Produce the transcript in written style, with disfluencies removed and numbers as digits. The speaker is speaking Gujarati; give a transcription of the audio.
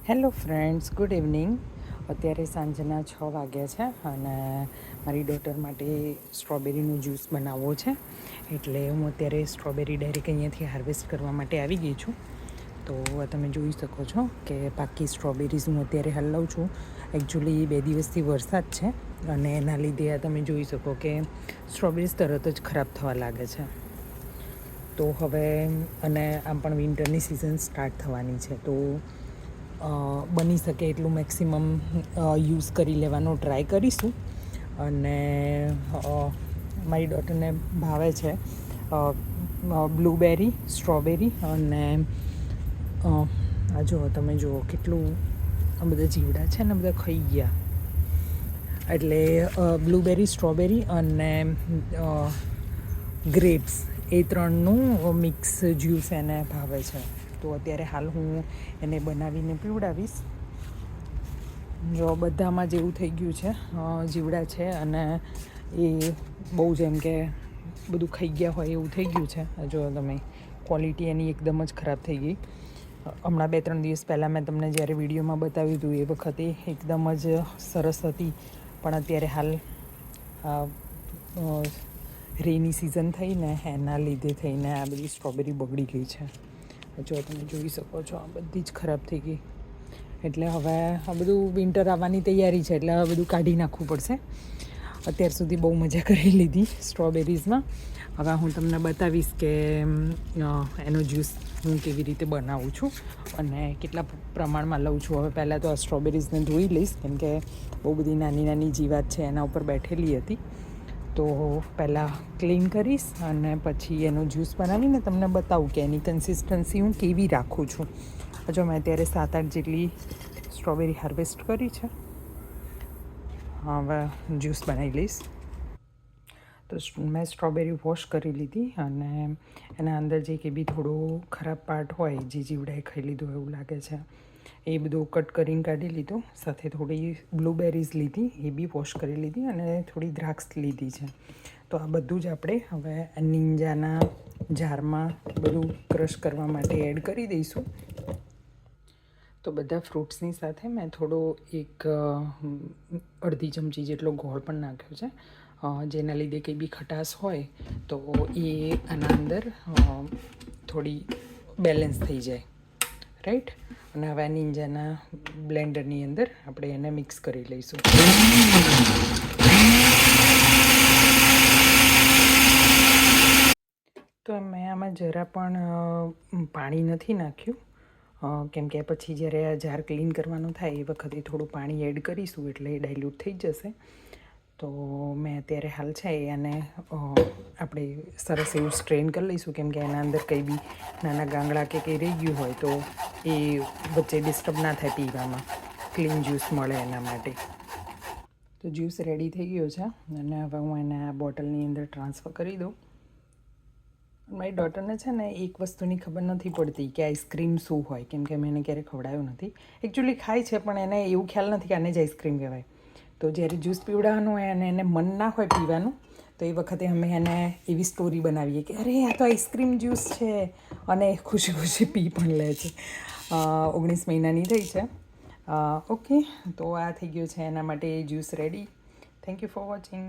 Hello friends, good evening. અત્યારે સાંજના 6 વાગ્યા છે અને મારી ડોટર માટે સ્ટ્રોબેરીનું જ્યુસ બનાવવો છે. એટલે હું અત્યારે સ્ટ્રોબેરી ડાયરેક્ટ અહીંયાથી હાર્વેસ્ટ કરવા માટે આવી ગઈ છું. તો તમે જોઈ શકો છો કે પાકી સ્ટ્રોબેરીઝ હું અત્યારે હાલ લઉં છું. એકચ્યુઅલી 2 દિવસથી વરસાદ છે અને એના લીધે આ તમે જોઈ શકો કે સ્ટ્રોબેરીઝ તરત જ ખરાબ થવા લાગે છે. તો હવે અને આમ પણ વિન્ટરની સિઝન સ્ટાર્ટ થવાની છે, તો બની શકે એટલું મેક્સિમમ યુઝ કરી લેવાનો ટ્રાય કરીશું. અને મારી ડોટરને ભાવે છે બ્લૂબેરી, સ્ટ્રોબેરી અને આ જુઓ, તમે જુઓ કેટલું આ બધા જીવડા છે ને બધા ખાઈ ગયા. એટલે બ્લૂબેરી, સ્ટ્રોબેરી અને ગ્રેપ્સ, એ ત્રણનું મિક્સ જ્યુસ એને ભાવે છે. તો અત્યારે હાલ હું એને બનાવીને પીવડાવીશ. જો બધામાં જેવું થઈ ગયું છે, જીવડા છે અને એ બહુ જ એમ કે બધું ખાઈ ગયા હોય એવું થઈ ગયું છે. જો તમે, ક્વોલિટી એની એકદમ જ ખરાબ થઈ ગઈ. હમણાં 2-3 દિવસ પહેલાં મેં તમને જ્યારે વિડીયોમાં બતાવ્યું હતું એ વખતે એકદમ જ સરસ હતી, પણ અત્યારે હાલ રેની સિઝન થઈને એના લીધે થઈને આ બધી સ્ટ્રોબેરી બગડી ગઈ છે. જો તમે જોઈ શકો છો, આ બધી જ ખરાબ થઈ ગઈ. એટલે હવે આ બધું વિન્ટર આવવાની તૈયારી છે, એટલે હવે બધું કાઢી નાખવું પડશે. અત્યાર સુધી બહુ મજા કરી લીધી સ્ટ્રોબેરીઝમાં. હવે હું તમને બતાવીશ કે એનો જ્યુસ હું કેવી રીતે બનાવું છું અને કેટલા પ્રમાણમાં લઉં છું. હવે પહેલાં તો આ સ્ટ્રોબેરીઝને ધોઈ લઈશ, કેમ કે બહુ બધી નાની નાની જીવાત છે એના ઉપર બેઠેલી હતી. તો પહેલાં ક્લીન કરીશ અને પછી એનો જ્યુસ બનાવીને તમને બતાવું કે એની કન્સિસ્ટન્સી હું કેવી રાખું છું. જો મેં અત્યારે 7-8 જેટલી સ્ટ્રોબેરી હાર્વેસ્ટ કરી છે. હવે જ્યુસ બનાવી લઈશ. તો મેં સ્ટ્રોબેરી વોશ કરી લીધી અને એના અંદર જે કે બી થોડો ખરાબ પાર્ટ હોય, જે જીવડાએ ખાઈ લીધું એવું લાગે છે, એ બધું કટ કરીને કાઢી લીધું. સાથે થોડી બ્લૂબેરીઝ લીધી, એ બી વોશ કરી લીધી અને થોડી દ્રાક્ષ લીધી છે. તો આ બધું જ આપણે હવે નિંજાના જારમાં બધું ક્રશ કરવા માટે એડ કરી દઈશું. તો બધા ફ્રૂટ્સની સાથે મેં થોડો અડધી ચમચી જેટલો ગોળ પણ નાખ્યો છે, જેના લીધે કંઈ બી ખટાશ હોય તો એ આના અંદર થોડી બેલેન્સ થઈ જાય, રાઈટ. અને હવે નિંજાના બ્લેન્ડરની અંદર આપણે એને મિક્સ કરી લઈશું. તો મેં આમાં જરા પણ પાણી નથી નાખ્યું, કેમ કે પછી જ્યારે આ જાર ક્લીન કરવાનું થાય એ વખતે થોડું પાણી એડ કરીશું એટલે એ ડાયલ્યુટ થઈ જશે. તો મેં અત્યારે હાલ છે એને આપણે સરસ એવું સ્ટ્રેન કરી લઈશું, કેમ કે એના અંદર કંઈ બી નાના ગાંગડા કે કંઈ રહી ગયું હોય તો એ વચ્ચે ડિસ્ટર્બ ના થાય પીવામાં, ક્લીન જ્યુસ મળે એના માટે. તો જ્યુસ રેડી થઈ ગયો છે અને હવે હું એને આ બોટલની અંદર ટ્રાન્સફર કરી દઉં. મારી ડોટરને છે ને એક વસ્તુની ખબર નથી પડતી કે આઈસ્ક્રીમ શું હોય, કેમ કે મેં એને ક્યારેય ખવડાવ્યું નથી. એકચ્યુઅલી ખાય છે પણ એને એવું ખ્યાલ નથી કે આને જ આઈસ્ક્રીમ કહેવાય. તો જ્યારે જ્યુસ પીવડાવવાનું હોય અને એને મન ના હોય પીવાનું, તો એ વખતે અમે એને એવી સ્ટોરી બનાવીએ કે અરે આ તો આઈસ્ક્રીમ જ્યુસ છે, અને ખુશી ખુશી પી પણ લે છે. 19 મહિનાની થઈ છે. ઓકે, તો આ થઈ ગયો છે એના માટે juice ready. Thank you for watching.